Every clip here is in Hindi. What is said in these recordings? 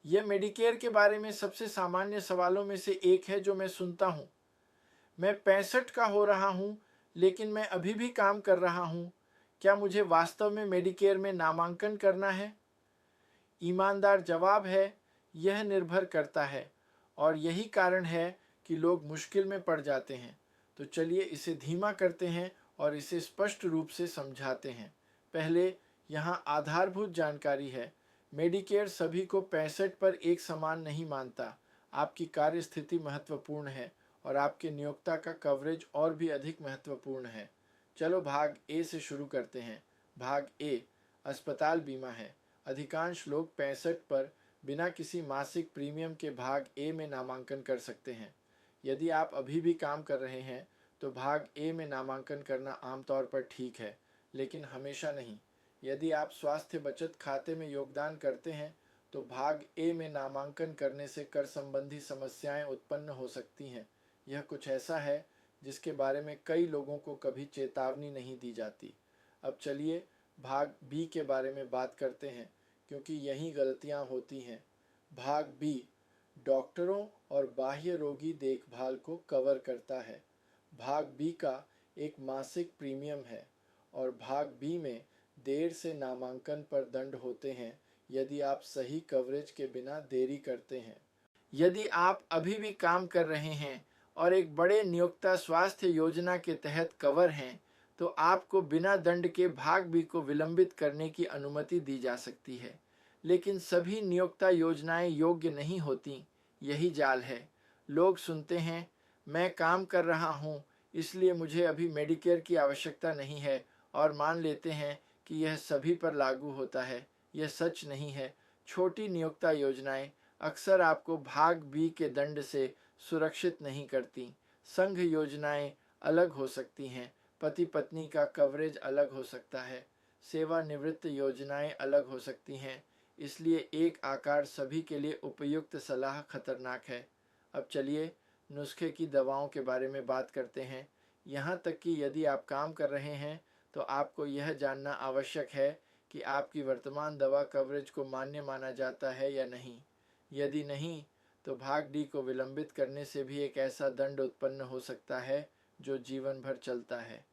यह मेडिकेयर के बारे में सबसे सामान्य सवालों में से एक है जो मैं सुनता हूँ। मैं 65 का हो रहा हूँ, लेकिन मैं अभी भी काम कर रहा हूँ। क्या मुझे वास्तव में मेडिकेयर में नामांकन करना है? ईमानदार जवाब है, यह निर्भर करता है, और यही कारण है कि लोग मुश्किल में पड़ जाते हैं। तो चलिए इसे धीमा करते हैं और इसे स्पष्ट रूप से समझाते हैं। पहले यहाँ आधारभूत जानकारी है। मेडिकेयर सभी को 65 पर एक समान नहीं मानता। आपकी कार्य स्थिति महत्वपूर्ण है और आपके नियोक्ता का कवरेज और भी अधिक महत्वपूर्ण है। चलो भाग ए से शुरू करते हैं। भाग ए अस्पताल बीमा है। अधिकांश लोग 65 पर बिना किसी मासिक प्रीमियम के भाग ए में नामांकन कर सकते हैं। यदि आप अभी भी काम कर रहे हैं तो भाग ए में नामांकन करना आमतौर पर ठीक है, लेकिन हमेशा नहीं। यदि आप स्वास्थ्य बचत खाते में योगदान करते हैं तो भाग ए में नामांकन करने से कर संबंधी समस्याएं उत्पन्न हो सकती हैं। यह कुछ ऐसा है जिसके बारे में कई लोगों को कभी चेतावनी नहीं दी जाती। अब चलिए भाग बी के बारे में बात करते हैं, क्योंकि यही गलतियां होती हैं। भाग बी डॉक्टरों और बाह्य रोगी देखभाल को कवर करता है। भाग बी का एक मासिक प्रीमियम है और भाग बी में देर से नामांकन पर दंड होते हैं यदि आप सही कवरेज के बिना देरी करते हैं। यदि आप अभी भी काम कर रहे हैं और एक बड़े नियोक्ता स्वास्थ्य योजना के तहत कवर हैं, तो आपको बिना दंड के भाग बी को विलंबित करने की अनुमति दी जा सकती है। लेकिन सभी नियोक्ता योजनाएं योग्य नहीं होती। यही जाल है। लोग सुनते हैं, मैं काम कर रहा हूँ इसलिए मुझे अभी मेडिकेयर की आवश्यकता नहीं है, और मान लेते हैं कि यह सभी पर लागू होता है। यह सच नहीं है। छोटी नियोक्ता योजनाएं अक्सर आपको भाग बी के दंड से सुरक्षित नहीं करती। संघ योजनाएं अलग हो सकती हैं। पति पत्नी का कवरेज अलग हो सकता है। सेवानिवृत्त योजनाएं अलग हो सकती हैं। इसलिए एक आकार सभी के लिए उपयुक्त सलाह खतरनाक है। अब चलिए नुस्खे की दवाओं के बारे में बात करते हैं। यहाँ तक कि यदि आप काम कर रहे हैं तो आपको यह जानना आवश्यक है कि आपकी वर्तमान दवा कवरेज को मान्य माना जाता है या नहीं। यदि नहीं, तो भाग डी को विलंबित करने से भी एक ऐसा दंड उत्पन्न हो सकता है जो जीवन भर चलता है।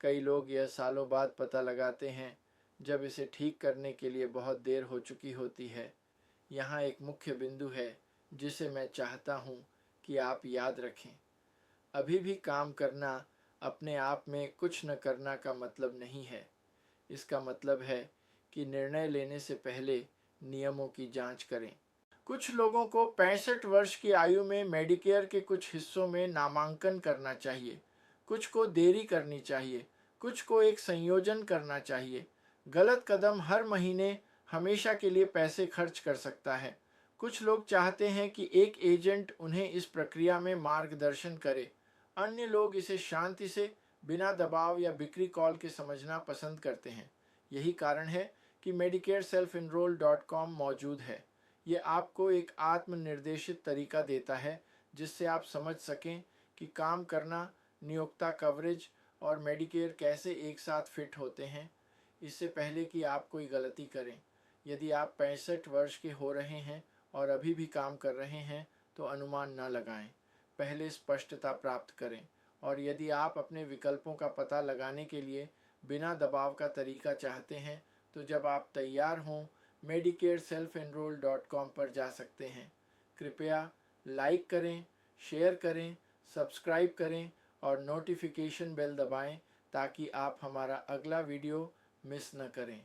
कई लोग यह सालों बाद पता लगाते हैं, जब इसे ठीक करने के लिए बहुत देर हो चुकी होती है। यहाँ एक मुख्य बिंदु है जिसे मैं चाहता हूँ कि आप याद रखें। अभी भी काम करना अपने आप में कुछ न करना का मतलब नहीं है। इसका मतलब है कि निर्णय लेने से पहले नियमों की जांच करें। कुछ लोगों को 65 वर्ष की आयु में मेडिकेयर के कुछ हिस्सों में नामांकन करना चाहिए, कुछ को देरी करनी चाहिए, कुछ को एक संयोजन करना चाहिए। गलत कदम हर महीने हमेशा के लिए पैसे खर्च कर सकता है। कुछ लोग चाहते हैं कि एक एजेंट उन्हें इस प्रक्रिया में मार्गदर्शन करे। अन्य लोग इसे शांति से, बिना दबाव या बिक्री कॉल के समझना पसंद करते हैं। यही कारण है कि medicareselfenroll.com मौजूद है। ये आपको एक आत्मनिर्देशित तरीका देता है जिससे आप समझ सकें कि काम करना, नियोक्ता कवरेज और मेडिकेयर कैसे एक साथ फिट होते हैं, इससे पहले कि आप कोई गलती करें। यदि आप 65 वर्ष के हो रहे हैं और अभी भी काम कर रहे हैं तो अनुमान न लगाएं। पहले स्पष्टता प्राप्त करें, और यदि आप अपने विकल्पों का पता लगाने के लिए बिना दबाव का तरीका चाहते हैं तो जब आप तैयार हों medicareselfenroll.com पर जा सकते हैं। कृपया लाइक करें, शेयर करें, सब्सक्राइब करें और नोटिफिकेशन बेल दबाएं ताकि आप हमारा अगला वीडियो मिस न करें।